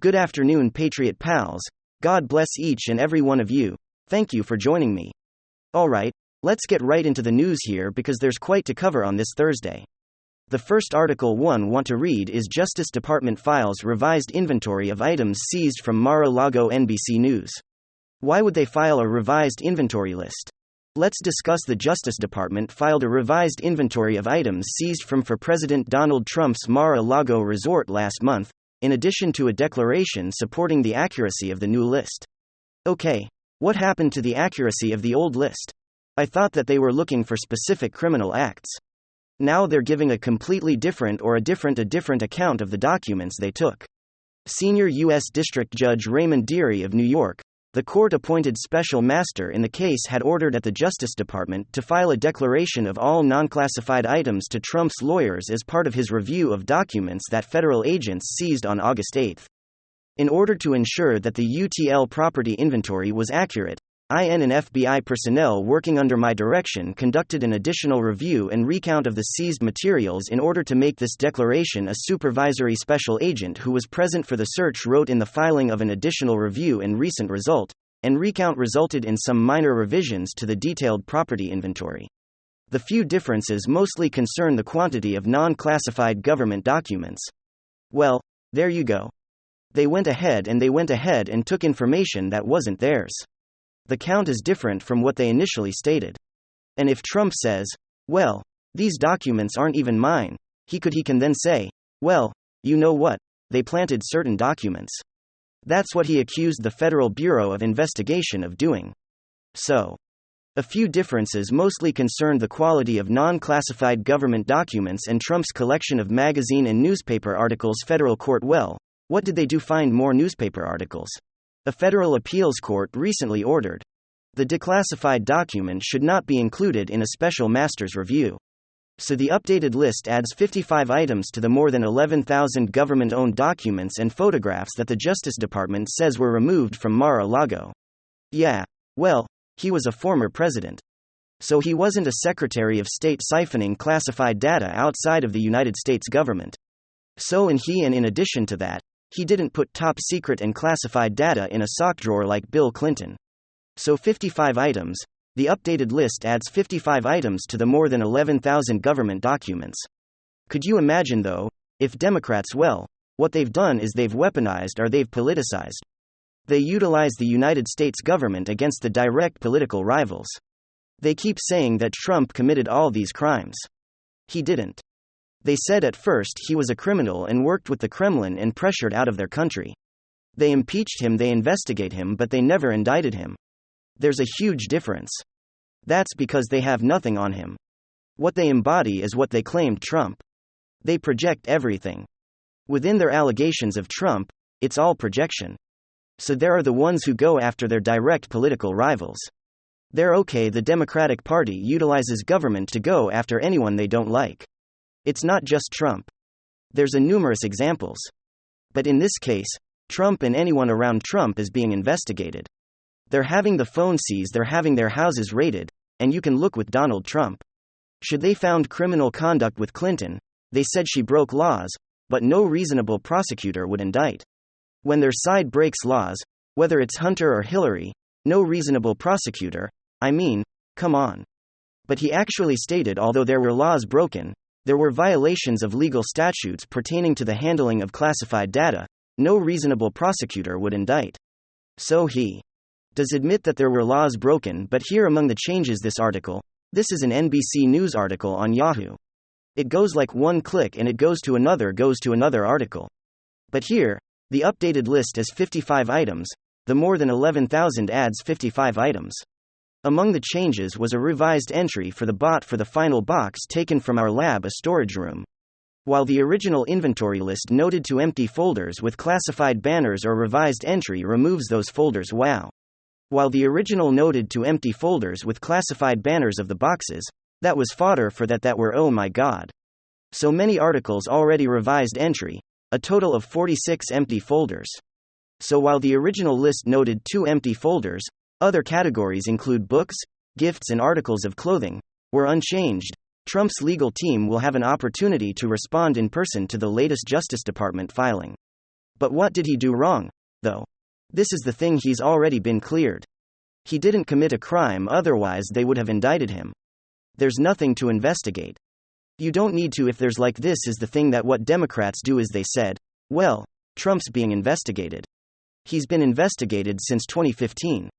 Good afternoon, Patriot pals. God bless each and every one of you. Thank you for joining me. Alright, let's get right into the news here because there's quite to cover on this Thursday. The first article one want to read is Justice Department files revised inventory of items seized from Mar-a-Lago. NBC News. Why would they file a revised inventory list? Let's discuss. The Justice Department filed a revised inventory of items seized from for President Donald Trump's Mar-a-Lago resort last month, in addition to a declaration supporting the accuracy of the new list. Okay, what happened to the accuracy of the old list? I thought that they were looking for specific criminal acts. Now they're giving a completely different account of the documents they took. Senior U.S. District Judge Raymond Dearie of New York, the court-appointed special master in the case, had ordered at the Justice Department to file a declaration of all non-classified items to Trump's lawyers as part of his review of documents that federal agents seized on August 8. In order to ensure that the UTL property inventory was accurate, IN and FBI personnel working under my direction conducted an additional review and recount of the seized materials. In order to make this declaration, a supervisory special agent who was present for the search wrote in the filing of an additional review and recent result, and recount resulted in some minor revisions to the detailed property inventory. The few differences mostly concern the quantity of non-classified government documents. Well, there you go. They went ahead and took information that wasn't theirs. The count is different from what they initially stated. And if Trump says, well, these documents aren't even mine, he can then say, well, you know what, they planted certain documents. That's what he accused the Federal Bureau of Investigation of doing. So, a few differences mostly concerned the quality of non-classified government documents and Trump's collection of magazine and newspaper articles. Federal court. Well, what did they do? Find more newspaper articles. A federal appeals court recently ordered the declassified document should not be included in a special master's review. So the updated list adds 55 items to the more than 11,000 government-owned documents and photographs that the Justice Department says were removed from Mar-a-Lago. Yeah, well, he was a former president. So he wasn't a Secretary of State siphoning classified data outside of the United States government. So in addition to that, he didn't put top secret and classified data in a sock drawer like Bill Clinton. So 55 items, the updated list adds 55 items to the more than 11,000 government documents. Could you imagine though, if Democrats, well, what they've done is they've weaponized or they've politicized. They utilize the United States government against the direct political rivals. They keep saying that Trump committed all these crimes. He didn't. They said at first he was a criminal and worked with the Kremlin and pressured out of their country. They impeached him, they investigate him, but they never indicted him. There's a huge difference. That's because they have nothing on him. What they embody is what they claimed Trump. They project everything. Within their allegations of Trump, it's all projection. So there are the ones who go after their direct political rivals. They're okay. The Democratic Party utilizes government to go after anyone they don't like. It's not just Trump. There's numerous examples. But in this case, Trump and anyone around Trump is being investigated. They're having the phone seized, they're having their houses raided, and you can look with Donald Trump. Should they found criminal conduct with Clinton, they said she broke laws, but no reasonable prosecutor would indict. When their side breaks laws, whether it's Hunter or Hillary, no reasonable prosecutor, come on. But he actually stated although there were laws broken, there were violations of legal statutes pertaining to the handling of classified data, no reasonable prosecutor would indict. So he does admit that there were laws broken. But here among the changes, this is an NBC News article on Yahoo. It goes like one click and it goes to another article. But here, the updated list is 55 items, the more than 11,000 adds 55 items. Among the changes was a revised entry for the bot for the final box taken from our lab, a storage room. While the original inventory list noted to empty folders with classified banners, or revised entry removes those folders. Wow. While the original noted to empty folders with classified banners of the boxes, that was fodder for that were oh my god. So many articles already revised entry, a total of 46 empty folders. So while the original list noted 2 empty folders, other categories include books, gifts and articles of clothing, were unchanged. Trump's legal team will have an opportunity to respond in person to the latest Justice Department filing. But what did he do wrong, though? This is the thing, he's already been cleared. He didn't commit a crime, otherwise they would have indicted him. There's nothing to investigate. You don't need to if there's like this is the thing that what Democrats do is they said, well, Trump's being investigated. He's been investigated since 2015.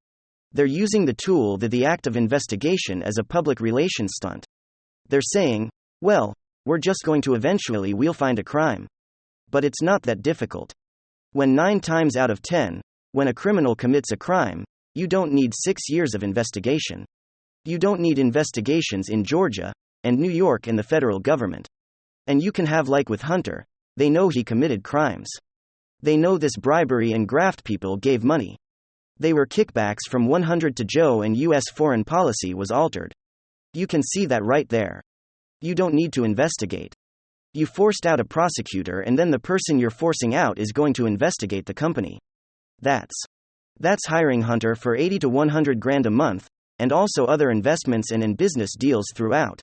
They're using the tool the act of investigation as a public relations stunt. They're saying, well, we're just going to we'll find a crime. But it's not that difficult. When 9 times out of 10, when a criminal commits a crime, you don't need 6 years of investigation. You don't need investigations in Georgia and New York and the federal government. And you can have like with Hunter, they know he committed crimes. They know this bribery and graft people gave money. They were kickbacks from 100 to Joe, and US foreign policy was altered. You can see that right there. You don't need to investigate. You forced out a prosecutor, and then the person you're forcing out is going to investigate the company. That's hiring Hunter for 80 to 100 grand a month, and also other investments and in business deals throughout.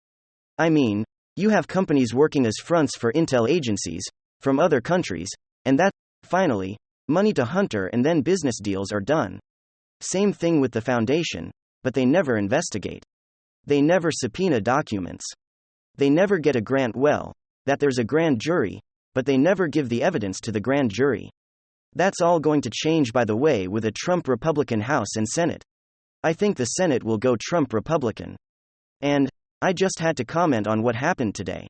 I mean, you have companies working as fronts for intel agencies from other countries, and that, finally, money to Hunter, and then business deals are done. Same thing with the foundation, but they never investigate. They never subpoena documents. They never get a grant, well, that there's a grand jury, but they never give the evidence to the grand jury. That's all going to change, by the way, with a Trump Republican House and Senate. I think the Senate will go Trump Republican. And I just had to comment on what happened today.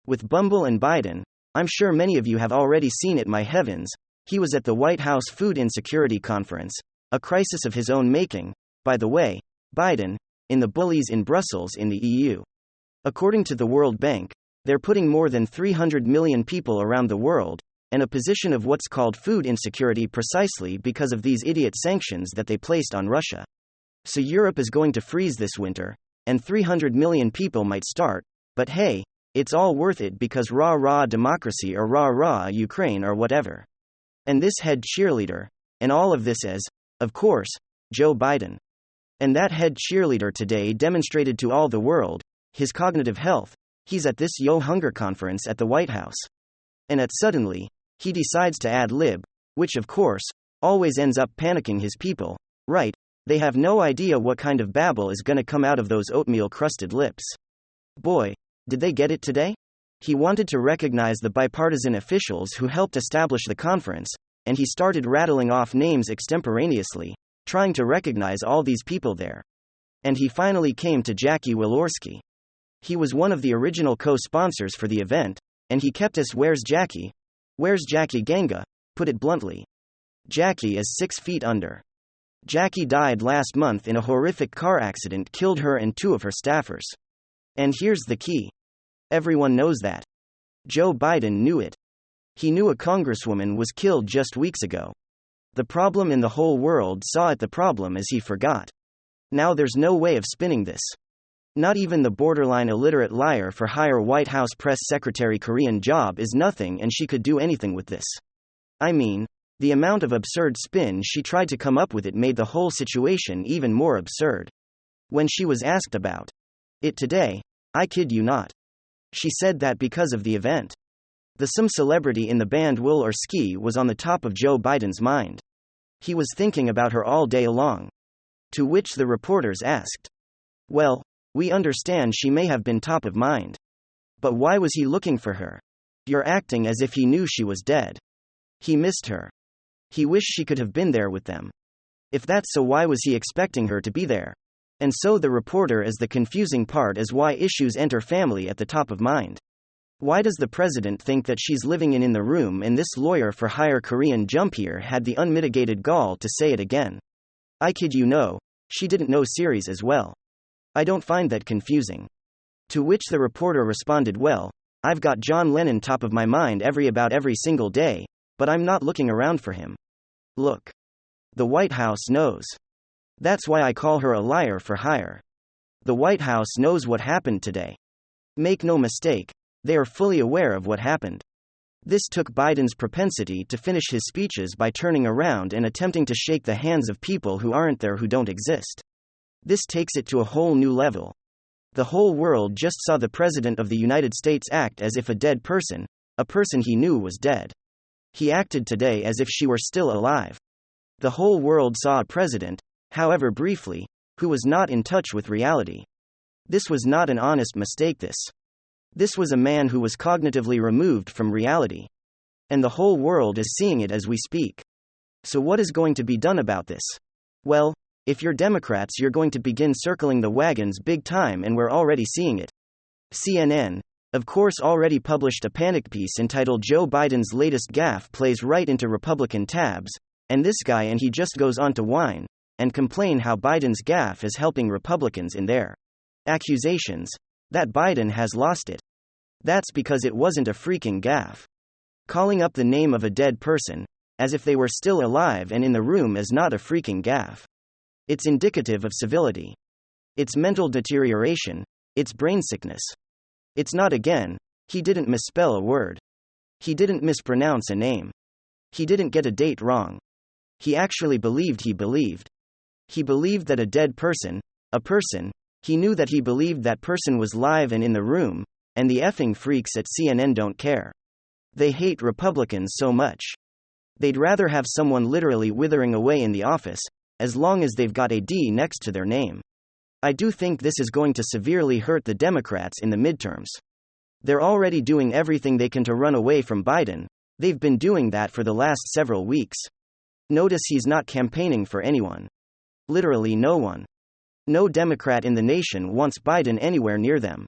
With Bumble and Biden, I'm sure many of you have already seen it. My heavens, he was at the White House Food Insecurity Conference, a crisis of his own making, by the way, Biden, in the bullies in Brussels in the EU. According to the World Bank, they're putting more than 300 million people around the world in a position of what's called food insecurity precisely because of these idiot sanctions that they placed on Russia. So Europe is going to freeze this winter, and 300 million people might start, but hey, it's all worth it because rah-rah democracy or rah-rah Ukraine or whatever. And this head cheerleader, and all of this as, of course, Joe Biden. And that head cheerleader today demonstrated to all the world his cognitive health. He's at this Yo Hunger conference at the White House. And suddenly, he decides to ad lib, which of course, always ends up panicking his people, right? They have no idea what kind of babble is gonna come out of those oatmeal-crusted lips. Boy, did they get it today? He wanted to recognize the bipartisan officials who helped establish the conference, and he started rattling off names extemporaneously, trying to recognize all these people there. And he finally came to Jackie Walorski. He was one of the original co-sponsors for the event, and he kept us "Where's Jackie? Where's Jackie Ganga?" put it bluntly. Jackie is 6 feet under. Jackie died last month in a horrific car accident, killed her and 2 of her staffers. And here's the key. Everyone knows that. Joe Biden knew it. He knew a congresswoman was killed just weeks ago. The problem, in the whole world saw it, the problem is he forgot. Now there's no way of spinning this. Not even the borderline illiterate liar for hire White House press secretary Korean job is nothing, and she could do anything with this. I mean, the amount of absurd spin she tried to come up with it made the whole situation even more absurd. When she was asked about it today, I kid you not, she said that because of the event, some celebrity in the band Will or Ski was on the top of Joe Biden's mind. He was thinking about her all day long. To which the reporters asked, well, we understand she may have been top of mind. But why was he looking for her? You're acting as if he knew she was dead. He missed her. He wished she could have been there with them. If that's so, why was he expecting her to be there? And so the reporter, as the confusing part is why issues enter family at the top of mind. Why does the president think that she's living in the room? And this lawyer for hire Korean jump here had the unmitigated gall to say it again. I kid you no, she didn't know series as well. I don't find that confusing. To which the reporter responded, well, I've got John Lennon top of my mind about every single day, but I'm not looking around for him. Look. The White House knows. That's why I call her a liar for hire. The White House knows what happened today. Make no mistake, they are fully aware of what happened. This took Biden's propensity to finish his speeches by turning around and attempting to shake the hands of people who aren't there, who don't exist. This takes it to a whole new level. The whole world just saw the President of the United States act as if a dead person, a person he knew was dead. He acted today as if she were still alive. The whole world saw a president, however briefly, who was not in touch with reality. This was not an honest mistake. This was a man who was cognitively removed from reality. And the whole world is seeing it as we speak. So what is going to be done about this? Well, if you're Democrats, you're going to begin circling the wagons big time, and we're already seeing it. CNN, of course, already published a panic piece entitled "Joe Biden's Latest Gaffe Plays Right into Republican Tabs," and this guy and he just goes on to whine and complain how Biden's gaffe is helping Republicans in their accusations that Biden has lost it. That's because it wasn't a freaking gaffe. Calling up the name of a dead person, as if they were still alive and in the room, is not a freaking gaffe. It's indicative of civility. It's mental deterioration. It's brain sickness. It's not. Again, he didn't misspell a word. He didn't mispronounce a name. He didn't get a date wrong. He actually believed he believed. He believed that a dead person, he knew that he believed that person was live and in the room, and the effing freaks at CNN don't care. They hate Republicans so much. They'd rather have someone literally withering away in the office, as long as they've got a D next to their name. I do think this is going to severely hurt the Democrats in the midterms. They're already doing everything they can to run away from Biden. They've been doing that for the last several weeks. Notice he's not campaigning for anyone. Literally no one. No Democrat in the nation wants Biden anywhere near them.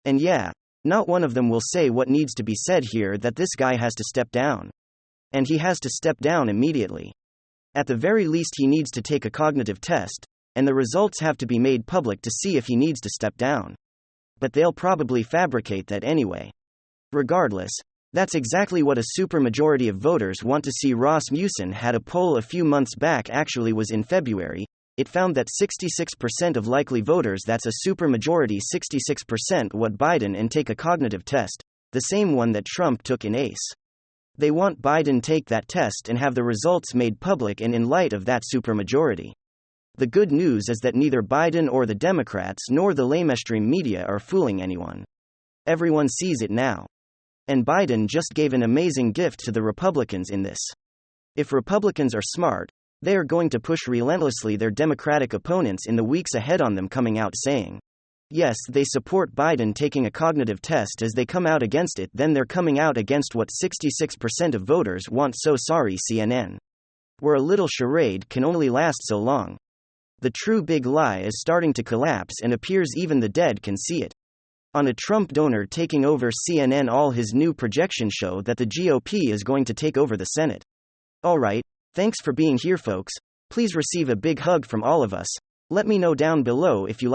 And yeah, not one of them will say what needs to be said here, that this guy has to step down. And he has to step down immediately. At the very least, he needs to take a cognitive test, and the results have to be made public to see if he needs to step down. But they'll probably fabricate that anyway. Regardless, that's exactly what a supermajority of voters want to see. Rasmussen had a poll a few months back, actually was in February. It found that 66% of likely voters, that's a supermajority, 66%, want Biden and take a cognitive test, the same one that Trump took in ACE. They want Biden take that test and have the results made public, and in light of that supermajority. The good news is that neither Biden or the Democrats nor the lamestream media are fooling anyone. Everyone sees it now. And Biden just gave an amazing gift to the Republicans in this. If Republicans are smart, they are going to push relentlessly their Democratic opponents in the weeks ahead on them coming out saying, yes, they support Biden taking a cognitive test. As they come out against it, then they're coming out against what 66% of voters want. So sorry, CNN. Where a little charade can only last so long. The true big lie is starting to collapse, and appears even the dead can see it. On a Trump donor taking over CNN, all his new projections show that the GOP is going to take over the Senate. Alright, thanks for being here, folks. Please receive a big hug from all of us. Let me know down below if you